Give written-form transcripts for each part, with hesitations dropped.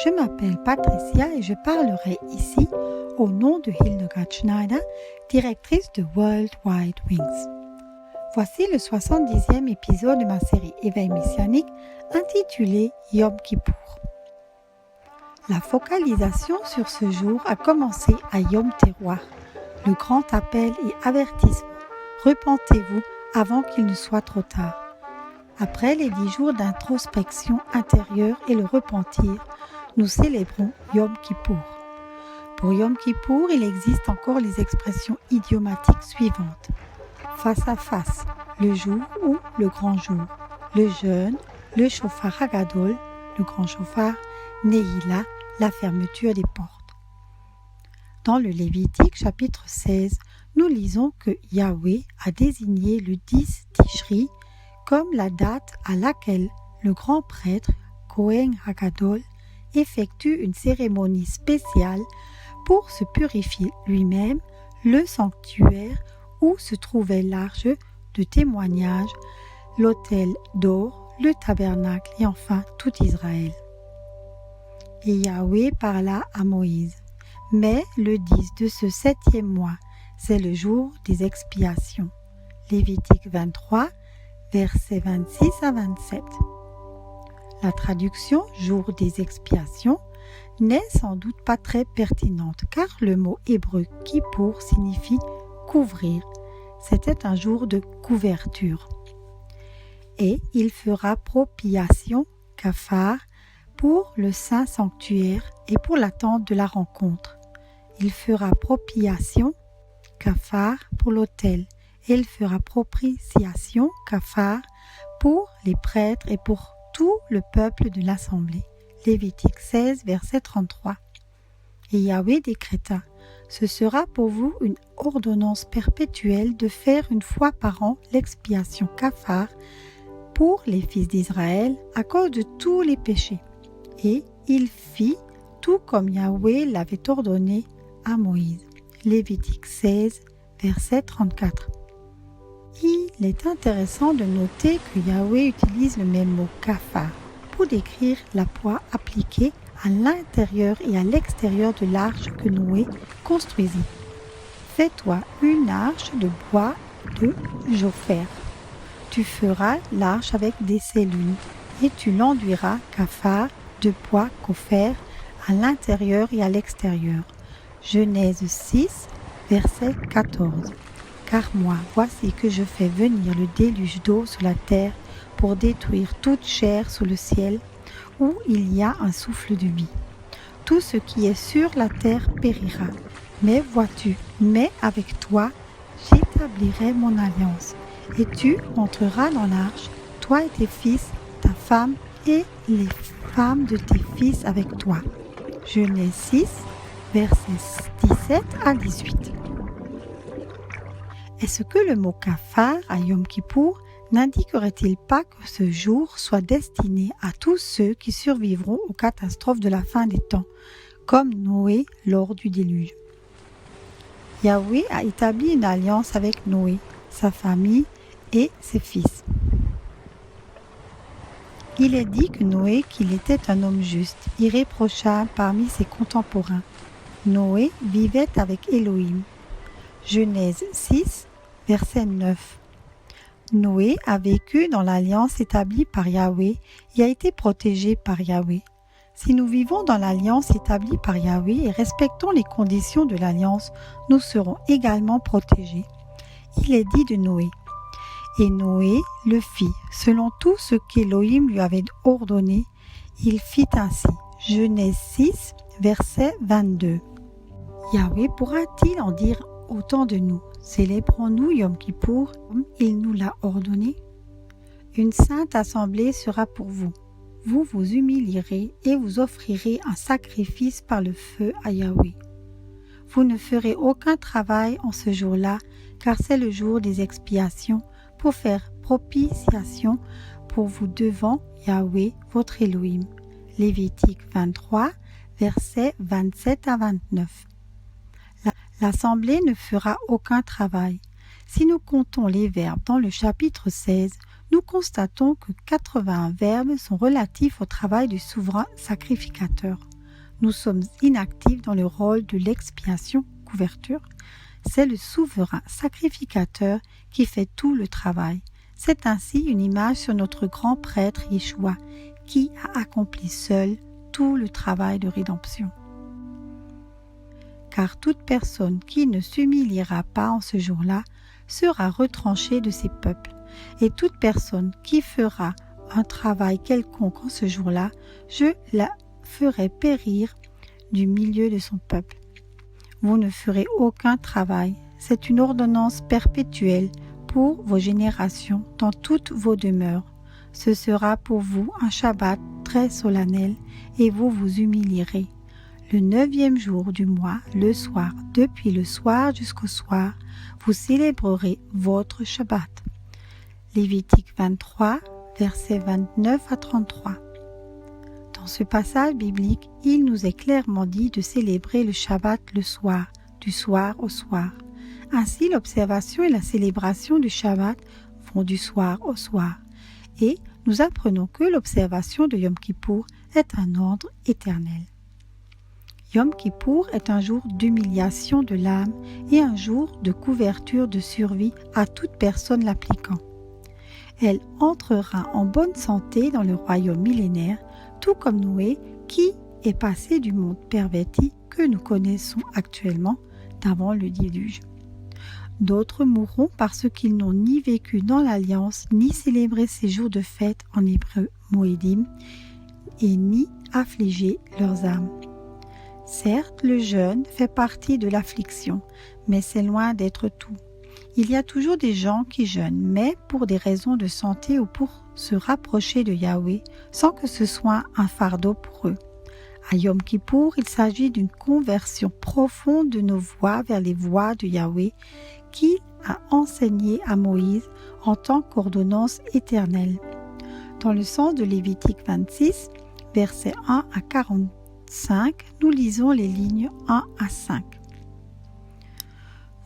Je m'appelle Patricia et je parlerai ici au nom de Hildegard Schneider, directrice de World Wide Wings. Voici le 70e épisode de ma série Éveil messianique intitulé Yom Kippour. La focalisation sur ce jour a commencé à Yom Teruah, le grand appel et avertissement. Repentez-vous avant qu'il ne soit trop tard. Après les 10 jours d'introspection intérieure et le repentir, nous célébrons Yom Kippour. Pour Yom Kippour, il existe encore les expressions idiomatiques suivantes. Face à face, le jour ou le grand jour, le jeûne, le shofar hagadol, le grand shofar, Nehila, la fermeture des portes. Dans le Lévitique chapitre 16, nous lisons que Yahweh a désigné le 10 Tishri comme la date à laquelle le grand prêtre Kohen Hagadol effectue une cérémonie spéciale pour se purifier lui-même, le sanctuaire où se trouvait l'arche de témoignage, l'autel d'or, le tabernacle et enfin tout Israël. Et Yahweh parla à Moïse. Mais le 10 de ce 7e mois, c'est le jour des expiations. Lévitique 23, versets 26 à 27. La traduction « jour des expiations » n'est sans doute pas très pertinente car le mot hébreu « kippour » signifie « couvrir ». C'était un jour de couverture. Et il fera propiation, kafar, pour le saint sanctuaire et pour la tente de la rencontre. Il fera propiation, kafar, pour l'autel. Et il fera propitiation, kafar, pour les prêtres et pour tout le peuple de l'assemblée. Lévitique 16, verset 33. Et Yahweh décréta, ce sera pour vous une ordonnance perpétuelle de faire une fois par an l'expiation kafar pour les fils d'Israël à cause de tous les péchés. Et il fit tout comme Yahweh l'avait ordonné à Moïse. Lévitique 16, verset 34. Il est intéressant de noter que Yahweh utilise le même mot kafar pour décrire la poids appliquée à l'intérieur et à l'extérieur de l'arche que Noé construisit. Fais-toi une arche de bois de jopher. Tu feras l'arche avec des cellules et tu l'enduiras kafar de bois gopher à l'intérieur et à l'extérieur. Genèse 6, verset 14. Car moi, voici que je fais venir le déluge d'eau sur la terre pour détruire toute chair sous le ciel où il y a un souffle de vie. Tout ce qui est sur la terre périra. Mais vois-tu, mais avec toi, j'établirai mon alliance. Et tu entreras dans l'arche, toi et tes fils, ta femme et les femmes de tes fils avec toi. Genèse 6, versets 17 à 18. Est-ce que le mot kafar à Yom Kippour n'indiquerait-il pas que ce jour soit destiné à tous ceux qui survivront aux catastrophes de la fin des temps, comme Noé lors du déluge? Yahweh a établi une alliance avec Noé, sa famille et ses fils. Il est dit que Noé qu'il était un homme juste, irréprochable parmi ses contemporains. Noé vivait avec Elohim. Genèse 6, verset 9. Noé a vécu dans l'alliance établie par Yahweh et a été protégé par Yahweh. Si nous vivons dans l'alliance établie par Yahweh et respectons les conditions de l'alliance, nous serons également protégés. Il est dit de Noé. Et Noé le fit, selon tout ce qu'Élohim lui avait ordonné, il fit ainsi. Genèse 6, verset 22. Yahweh pourra-t-il en dire autant de nous? Célébrons-nous Yom Kippour comme il nous l'a ordonné? Une sainte assemblée sera pour vous. Vous vous humilierez et vous offrirez un sacrifice par le feu à Yahweh. Vous ne ferez aucun travail en ce jour-là, car c'est le jour des expiations, pour faire propitiation pour vous devant Yahweh, votre Elohim. Lévitique 23, versets 27 à 29. L'assemblée ne fera aucun travail. Si nous comptons les verbes dans le chapitre 16, nous constatons que 81 verbes sont relatifs au travail du souverain sacrificateur. Nous sommes inactifs dans le rôle de l'expiation, couverture. C'est le souverain sacrificateur qui fait tout le travail. C'est ainsi une image sur notre grand prêtre Yeshua, qui a accompli seul tout le travail de rédemption. Car toute personne qui ne s'humiliera pas en ce jour-là sera retranchée de ses peuples, et toute personne qui fera un travail quelconque en ce jour-là, je la ferai périr du milieu de son peuple. Vous ne ferez aucun travail, c'est une ordonnance perpétuelle pour vos générations dans toutes vos demeures. Ce sera pour vous un Shabbat très solennel et vous vous humilierez. Le 9e jour du mois, le soir, depuis le soir jusqu'au soir, vous célébrerez votre Shabbat. Lévitique 23, versets 29 à 33. Dans ce passage biblique, il nous est clairement dit de célébrer le Shabbat le soir, du soir au soir. Ainsi, l'observation et la célébration du Shabbat vont du soir au soir. Et nous apprenons que l'observation de Yom Kippour est un ordre éternel. Yom Kippour est un jour d'humiliation de l'âme et un jour de couverture de survie à toute personne l'appliquant. Elle entrera en bonne santé dans le royaume millénaire, tout comme Noé, qui est passé du monde perverti que nous connaissons actuellement d'avant le déluge. D'autres mourront parce qu'ils n'ont ni vécu dans l'alliance, ni célébré ces jours de fête en hébreu Moedim, et ni affligé leurs âmes. Certes, le jeûne fait partie de l'affliction, mais c'est loin d'être tout. Il y a toujours des gens qui jeûnent, mais pour des raisons de santé ou pour se rapprocher de Yahweh, sans que ce soit un fardeau pour eux. À Yom Kippour, il s'agit d'une conversion profonde de nos voies vers les voies de Yahweh, qu'il a enseigné à Moïse en tant qu'ordonnance éternelle. Dans le sens de Lévitique 26, versets 1 à 45, nous lisons les lignes 1 à 5.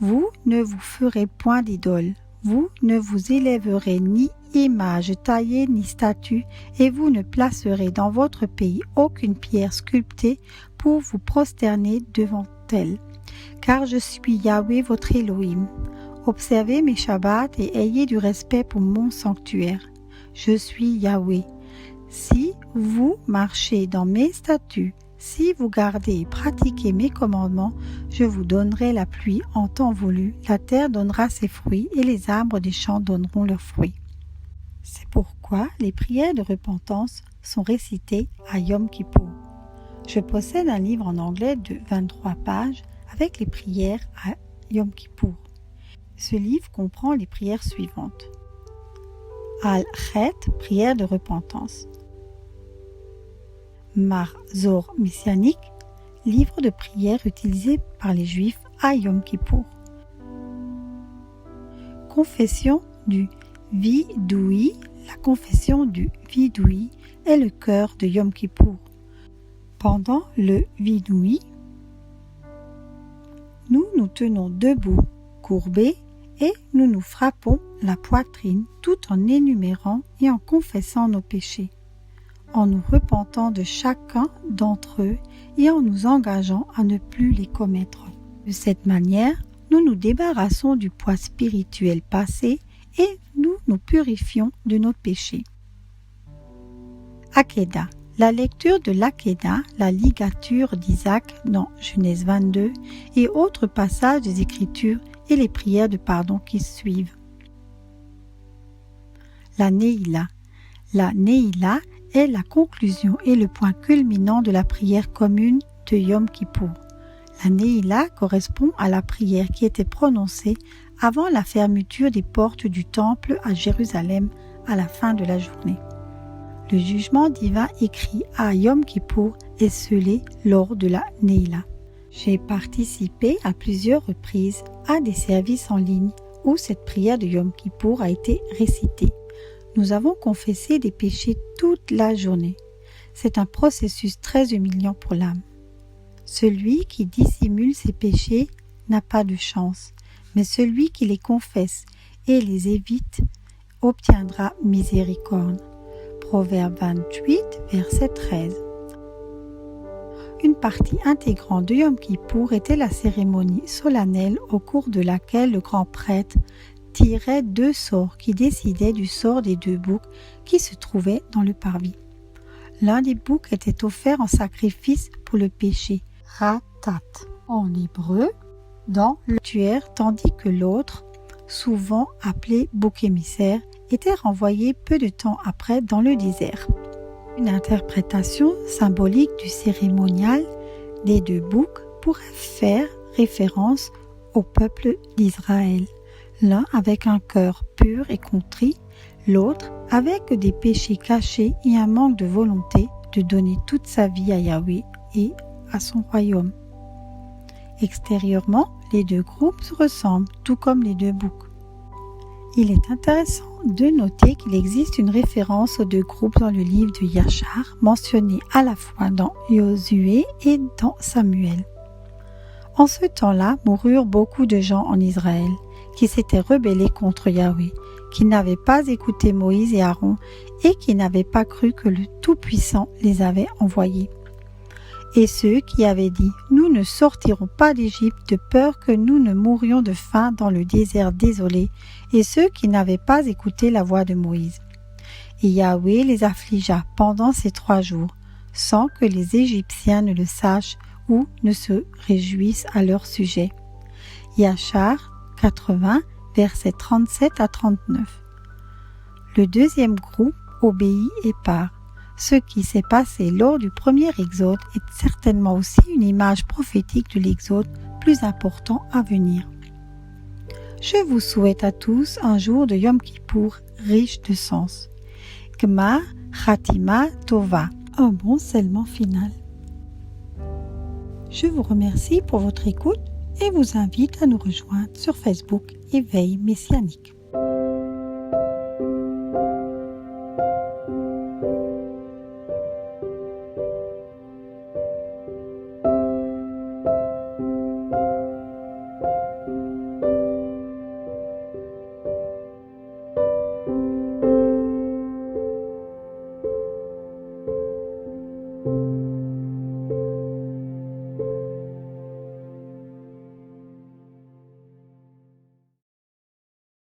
Vous ne vous ferez point d'idole, vous ne vous élèverez ni image taillée ni statue, et vous ne placerez dans votre pays aucune pierre sculptée pour vous prosterner devant elle. Car je suis Yahweh votre Elohim. Observez mes Shabbats et ayez du respect pour mon sanctuaire. Je suis Yahweh. Si vous marchez dans mes statuts, si vous gardez et pratiquez mes commandements, je vous donnerai la pluie en temps voulu, la terre donnera ses fruits et les arbres des champs donneront leurs fruits. C'est pourquoi les prières de repentance sont récitées à Yom Kippour. Je possède un livre en anglais de 23 pages avec les prières à Yom Kippour. Ce livre comprend les prières suivantes. Al-Chet, prière de repentance. Marzor messianique, livre de prière utilisé par les Juifs à Yom Kippour. Confession du Vidoui. La confession du Vidoui est le cœur de Yom Kippour. Pendant le Vidoui, nous nous tenons debout, courbés, et nous nous frappons la poitrine tout en énumérant et en confessant nos péchés, en nous repentant de chacun d'entre eux et en nous engageant à ne plus les commettre. De cette manière, nous nous débarrassons du poids spirituel passé et nous nous purifions de nos péchés. Akedah. La lecture de l'Akedah, la ligature d'Isaac dans Genèse 22 et autres passages des Écritures et les prières de pardon qui suivent. La Neila. La Neila est la conclusion et le point culminant de la prière commune de Yom Kippour. La Neila correspond à la prière qui était prononcée avant la fermeture des portes du temple à Jérusalem à la fin de la journée. Le jugement divin écrit à Yom Kippour est scellé lors de la Neila. J'ai participé à plusieurs reprises à des services en ligne où cette prière de Yom Kippour a été récitée. Nous avons confessé des péchés toute la journée. C'est un processus très humiliant pour l'âme. Celui qui dissimule ses péchés n'a pas de chance, mais celui qui les confesse et les évite obtiendra miséricorde. Proverbe 28, verset 13. Une partie intégrante de Yom Kippour était la cérémonie solennelle au cours de laquelle le grand prêtre tirait 2 sorts qui décidaient du sort des 2 boucs qui se trouvaient dans le parvis. L'un des boucs était offert en sacrifice pour le péché, ratat, en hébreu, dans le tuaire, tandis que l'autre, souvent appelé bouc émissaire, était renvoyé peu de temps après dans le désert. Une interprétation symbolique du cérémonial des 2 boucs pourrait faire référence au peuple d'Israël, l'un avec un cœur pur et contrit, l'autre avec des péchés cachés et un manque de volonté de donner toute sa vie à Yahweh et à son royaume. Extérieurement, les 2 groupes se ressemblent, tout comme les 2 boucs. Il est intéressant de noter qu'il existe une référence aux 2 groupes dans le livre de Yachar, mentionné à la fois dans Josué et dans Samuel. En ce temps-là, moururent beaucoup de gens en Israël, qui s'étaient rebellés contre Yahweh, qui n'avaient pas écouté Moïse et Aaron et qui n'avaient pas cru que le Tout-Puissant les avait envoyés. Et ceux qui avaient dit « Nous ne sortirons pas d'Égypte de peur que nous ne mourions de faim dans le désert désolé » et ceux qui n'avaient pas écouté la voix de Moïse. Et Yahweh les affligea pendant ces 3 jours, sans que les Égyptiens ne le sachent ou ne se réjouissent à leur sujet. Yachar 80, versets 37 à 39. Le deuxième groupe obéit et part. Ce qui s'est passé lors du premier exode est certainement aussi une image prophétique de l'exode plus important à venir. Je vous souhaite à tous un jour de Yom Kippour riche de sens. Gmar Chatima Tova, un bon scellement final. Je vous remercie pour votre écoute et vous invite à nous rejoindre sur Facebook Éveil Messianique.